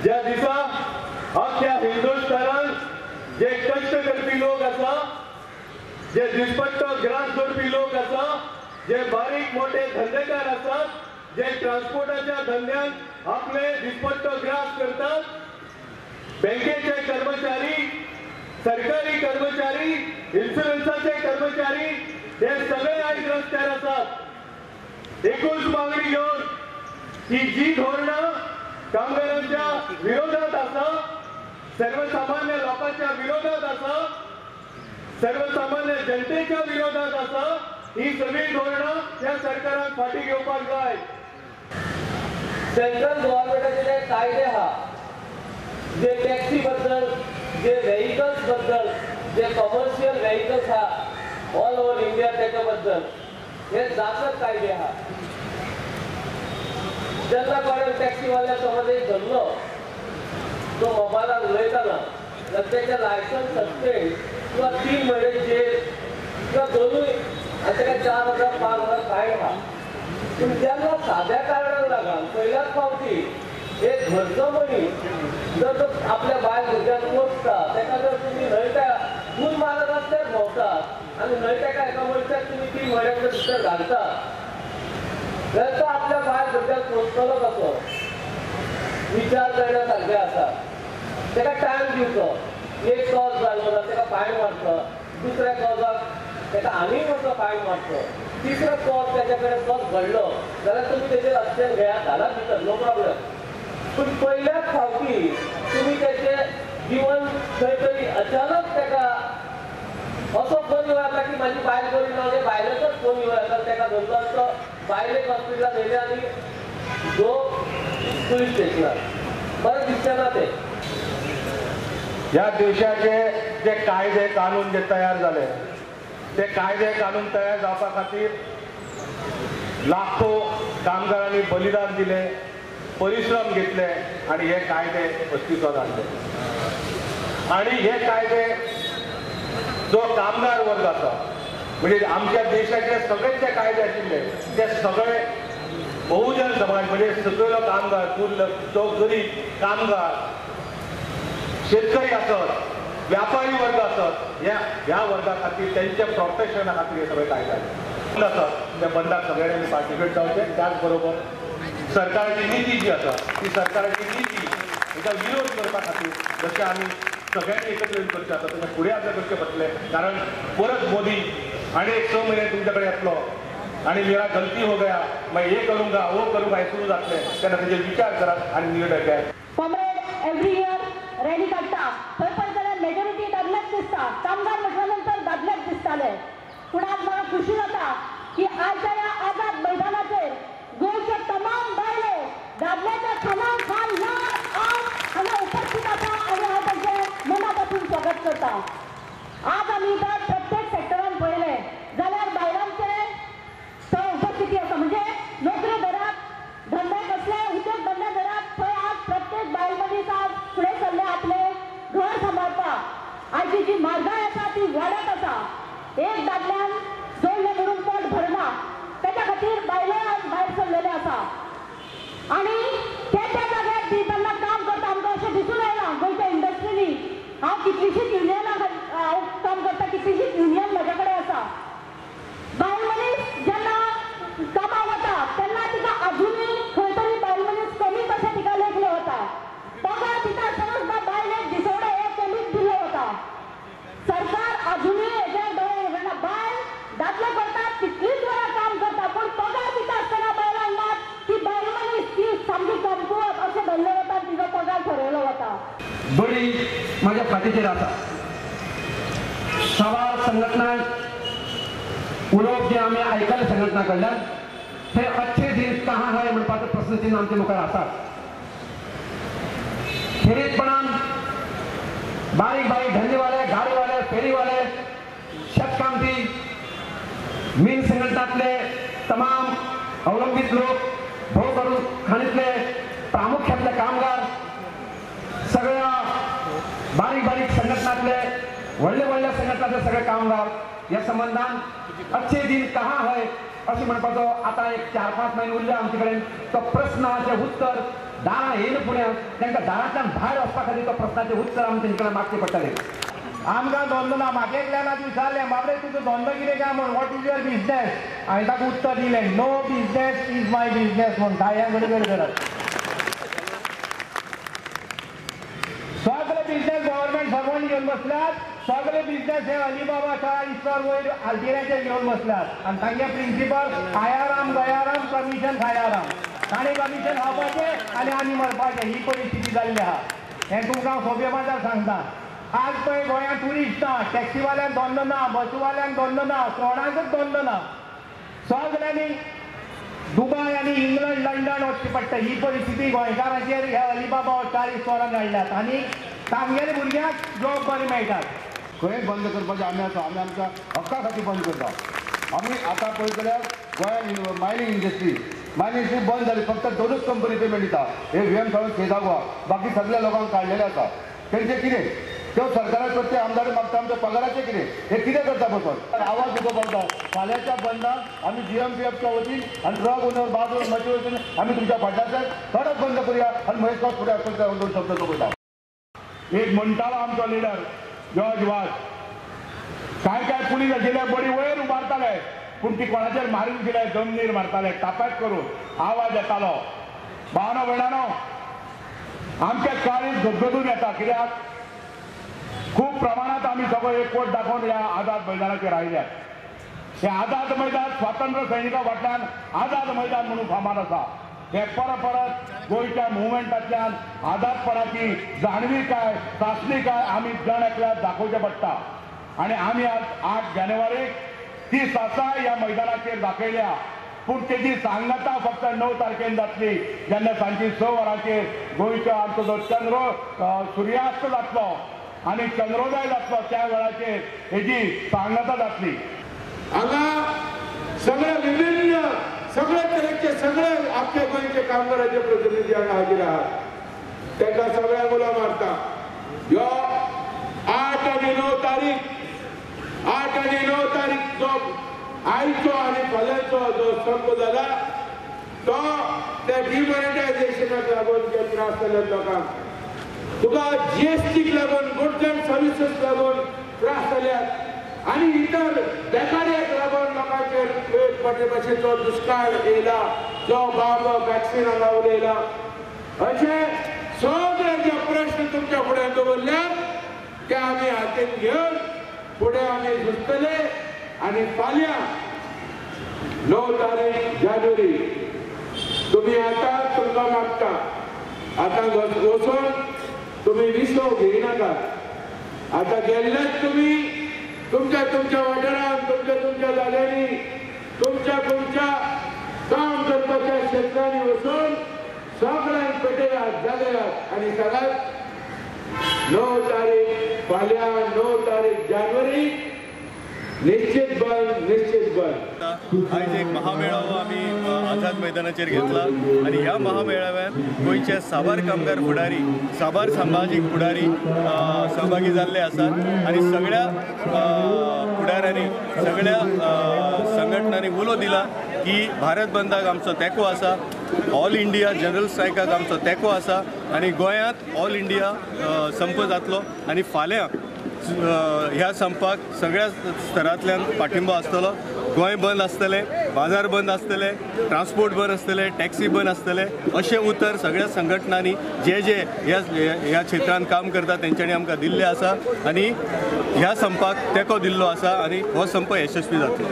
ज्या दिसा अख्ख्या हिंदुस्थानात जे कष्ट करपी लोक आसा, जे दिसपट्टो ग्रास जोडपी लोक आसा, जे बारीक मोठे धंदेकार आसात, जे ट्रान्सपोर्टाच्या धंद्यात आपले दिसपट्टो ग्रास करतात, बँकेचे कर्मचारी, सरकारी कर्मचारी, इन्शुरन्साचे कर्मचारी, हे सगळे आज रस्त्यार आसात। एकूच मागणी घेऊन की जी धोरणं कामगारांच्या विरोधात आसा, सर्वसामान्य लोकांच्या विरोधात आसा, सर्वसामान्य जनतेच्या विरोधात आसा, ही सगळी धोरणं या सरकारान फाटी घेवपाक जाय। सेंट्रल गव्हर्नमेंटाचे जे कायदे हा, जे टॅक्सी बद्दल, जे व्हेइकल्स बद्दल, जे कमर्शियल व्हेइकल्स हा ऑल ओव्हर इंडिया त्याच्याबद्दल हे जागृत कायदे हा। जेन्ना कोणें टॅक्सीवाल्या समज एक धरलो, तो मोबायलार उलयताना जाल्यार तेचें लायसन्स सस्पेंड किंवा 3 महिने जेल किंवा दोनूय आनी तेका 4,000 5,000 फायन आहा। पूण जेन्ना साद्या कारणाक लागून पयल्याच फावटी एक घरचो मनीस जर तो आपल्या बायल भुरग्याक पोसता, तेका जर तुमी न्हयट्या खून मारत रस्त्यार भोंवतात आनी न्हयट्याका एका मनशाक तुमी 3 महिन्याच्या भितर घालतात, जाल्यार तो आपल्या बायल भुरग्याक पोसतलो कसो? विचार करण्यासारखे आसा। तेका टायम दिवचो, एक कॉज जालो जाल्यार तेका फायन मारचो, दुसऱ्या कॉजाक तेका आनीक मातसो फायन मारचो, तिसरो कॉज तेच्या कडेन कॉज घडलो जाल्यार तुमी तेचेर एक्शन घेयात, घालात भितर, नो प्रॉब्लेम। पूण पयल्याच फावटी तुमी तेचें जीवन खंय तरी अचानक तेका असो फोन येवं येता की म्हाजी बायल बरी ना, म्हणजे बायलेचोच फोन येवं येता, तेका धरलो आनी तो बायलेक हॉस्पिटलांत व्हेले आनी गो पुलीस स्टेशनार। बरें दिसचें ना तें। या देशाचे जे कायदे कानून जे तयार झाले, ते कायदे कानून तयार जावपा खातीर लाखो कामगारांनी बलिदान दिले, परिश्रम घेतले आणि हे कायदे अस्तित्वात आणले। आणि हे कायदे जो कामगार वर्ग आसा, म्हणजे आमच्या देशाचे सगळे जे कायदे आशिल्ले ते सगळे बहुजन समाज, म्हणजे सगळो कामगार, तो गरीब कामगार, शेतकरी असत, व्यापारी वर्ग असत, ह्या वर्गा खातीर त्यांच्या प्रोटेक्शना खातीर हे सगळे कायदे आसत। त्या बंदाक सगळ्यांनी पार्टिसिपेट जावचे। त्याचबरोबर सरकाराची नीती जी आसा, ती सरकाराची नीती हेचा विरोध करपा खातीर जशें आमी सगळ्यांनी एकत्र येवन करचे आसा तशें फुडें आपल्या करचें पडटलें। कारण परत मोदी आनी 6 म्हयने तुमचे कडेन येतलो आणि मेरा गलती हो गया, मैं ये करूंगा वो करूंगा हे सुरू जातलें, तेन्ना तेजे विचार करात आनी निर्णय घेयात। कॉम्रेड एव्हरी इयर रॅली काडटा, थंय पळयत जाल्यार मेजॉरिटी दादलेच दिसता, कामगार म्हटल्या नंतर दादलेच दिसताले। पूण आज म्हाका खुशी जाता की आजच्या ह्या आझाद मैदानाचेर गोंयचे तमाम बायले दादल्याच्या खाना खाल ना आज हांगा उपस्थित आसा आनी हांव तांचें मनापासून स्वागत करता। आज आमी तर प्रत्येक सेक्टरान पळयलें जाल्यार बायलांचे थंय उपस्थिती आसा, म्हणजे नोकरी धरात, धंदे कसले उद्योग धंदे धरात, थंय आज प्रत्येक बायल मनीस आज फुडें सरले आपले घर सांबाळपाक। आयची जी म्हारगाय आसा ती वाडत आसा, एक दादल्यान जोडले म्हणून पोट भरना, त्याच्या खातीर बायले आज भायर सरलेले आसा। आणि त्या जाग्यार ती तेन्ना काम करता आमकां अशें दिसून येना। गोंयच्या इंडस्ट्रीनी हांव कितलीशींच युनियनां हांव काम करता, कितलीशींच युनियन म्हजे कडेन आसा। बायल मनीस जेन्ना कामाक वता तेन्ना तिका अजुनूय खंय तरी बायल मनीस कमी कशें तिका लेखले वता। पगार दिता आसतना सुद्दां बायलेक दिसवडे हे कमीच दिल्ले वता। सरकार अजुनूय हेजेर दोळे घालना। बायल दादले करता तितलीच वेळा काम करता, पूण पगार दिता आसतना बायलांक मात ती बायल मनीस ती सामकी कमकुवत अशें धरले वता, तिजो पगार ठरयलो वता। बळी माझ्या फाटीचेर आसा। सवार संघटना उलोवप जे आमी आयकले संघटना कडल्यान, हे अच्छे दिन कहाँ है म्हणपाचो प्रश्नचिन्ह आमचे मुखार आसा। खेरीतपणान बारीक बारीक धंदेवाले, गाडीवाले, फेरीवाले, शेतकामती, मीन संघटनातले तमाम अवलंबित लोक, भोव करून खाणीतले प्रामुख्यातले कामगार, सगळ्या बारीक बारीक संघटनातले, व्हडले व्हडल्या संघटनातले सगळे कामगार या संबंधान अच्छे दिन कहाँ है अशें म्हणपाचो आता एक 4-5 महिने उरले आमचे कडेन तो प्रश्नाचे उत्तर दारां येयना पुण्याक तांकां दारांतल्यान भायर वचपा खातीर तो प्रस्नाचें उत्तर आमी तेंचे कडेन मागचें पडटलें. आमकां धंदो ना. म्हाका एकल्यान आतां विचारलें बाबरे तुजो धंदो कितें काय म्हण, वॉट इज युअर बिझनेस. हांवें ताका उत्तर दिलें, no business is my business म्हण. धाय्यां गडगड करत. सगळे बिझनेस गव्हर्नमेंट सर्वंट घेवन बसल्यात. सगळे बिझनेस हे अलिबाबाच्या इस्टॉर वयर आल्तिऱ्याचेर घेवन बसल्यात आनी तांगे प्रिंसिपल खायाराम गयाराम कमिशन खायाराम. ताणें कमिशन खावपाचें आनी आमी मरपाचें, ही परिस्थिती जाल्ली आहा. हें तुमकां हांव सोंपे माथ्यार सांगता. आज पळय गोंयांत ट्युरिस्ट ना, टॅक्सीवाल्यांक धंदो ना, बसवाल्यांक धंदो ना, कोणाकच धंदो ना. सगल्यांनी दुबय आनी इंग्लंड लंडन वचचें पडटा. ही परिस्थिती गोंयकारांचेर ह्या अलिबाबा हॉटेल इस्टॉरान हाडल्यात आनी तांगेल्या भुरग्यांक जॉब बरें मेळटात. खंय बंद करपाचें आमी आसा, आमी आमच्या हक्का खातीर बंद करता. आमी आतां पळयत जाल्यार गोंयांत मायनींग इंडस्ट्री बंद जाली. फक्त 2च कंपनी पेमेंट दिता, हे व्हीएम सावंत खेदागोवा. बाकी सगळ्या लोकांक काडलेले आसा. तेंचे कितें त्यो सरकाराक प्रत्येक आमदार मागता आमच्या पगाराचें कितें, हे कितें करता बसून. आवाज उठो पडटा. फाल्यांच्या बंदाक आमी GMPFच्या वतीन आनी ड्रग ओनर बाजूर मजे वतीन आमी तुमच्या फाटल्यान कडक बंद करुया आनी महेश गांव फुडें आसता 2 शब्द पळयता. एक म्हणटालो आमचो लिडर जॉर्ज वाज, काय पुलीस आशिल्ले बरी वयर उबारताले पूण ती कोणाचेर मारून दिले, जमनीर मारताले तापात करून आवाज येतालो. भावनो भयणानो, आमच्या काळीत गदगदून येता. कित्याक खूब प्रमाणात आमी सगळो एकवट दाखोवन ह्या आझाद मैदानाचेर आयल्यात. हे आझाद मैदान स्वातंत्र्य सैनिकां फाटल्यान आझाद मैदान म्हणून फामाद आसा. हे परत गोंयच्या मुवमेंटांतल्यान आझादपणाची जाणविकाय चांचणीकाय आमी जण एकल्याक दाखोवचें पडटा. आनी आमी आज 8 जानेवारीक ती सासाय ह्या मैदानाचेर दाखयल्या. पूण तेजी सांगता फक्त 9 तारखेन जातली, जेन्ना सांजची 6 वरांचेर गोंयचो आमचो जो सुर्यास्त जातलो आनी चंद्रोदय जातलो, त्या वेळाचेर हेजी सांगता जातली. हांगा सगळे विभिन्न सगळे तरेचे सगळे आपले गोंयचे कामगारांचे प्रतिनिधी हांगा हाजीर आहात. तांकां सगळ्यांक उलो मारता. ह्यो 8 आनी 9 तारीख जो आयचो आनी फाल्यांचो जो संप जाला तो त्या डिमॉनिटायझेशनाक लागून जे त्रास जाल्यात लोकांक, तुका GSTक लागून गुड्स अँड सर्विसेस लागून त्रास जाल्यात आनी इतर बेकार्याक लागून लोकांचेर पेट पडले भशेचो दुश्काळ येयला, जो बाबा वॅक्सिन हांगा उलयला, अशे सगळे जे प्रश्न तुमच्या फुड्यान दवरल्यात ते आमी हातीन घेवन फुडें आमी झुजतले. आनी फाल्यां 9 तारीख जानेवारी तुम्ही आता तुमकां मागता आतां वचून तुम्ही विसो घेयनाका. आतां गेल्लेच तुम्ही तुमच्या वाठारांत तुमच्या जाग्यांनी तुमच्या काम करपाच्या क्षेत्रांनी वचून सगळ्यांक पेटयात जाल्यात आनी सांगात 9 तारीख फाल्यां 9 तारीख जानेवारी निश्चित बंद. आज एक महामेळावो आमी आझाद मैदानाचेर घेतला आनी ह्या महामेळाव्यान गोंयचे साबार कामगार फुडारी, साबार सामाजीक फुडारी सहभागी जाल्ले आसात आनी सगळ्या फुडाऱ्यांनी सगळ्या संघटनांनी उलो दिला की भारत बंदाक आमचो तेंको आसा, ऑल इंडिया जनरल स्ट्रायकाक आमचो तेंको आसा आनी गोंयांत ऑल इंडिया संप जातलो आनी फाल्यां ह्या संपाक सगळ्या स्तरांतल्यान पाठिंबो आसतलो. गोंय बंद आसतले, बाजार बंद आसतले, ट्रान्सपोर्ट बंद आसतले, टॅक्सी बंद आसतले, अशें उतर सगळ्या संघटनांनी जे ह्या क्षेत्रांत काम करता तेंच्यांनी आमकां दिल्लें आसा आनी ह्या संपाक तेंको दिल्लो आसा आनी हो संप यशस्वी जातलो.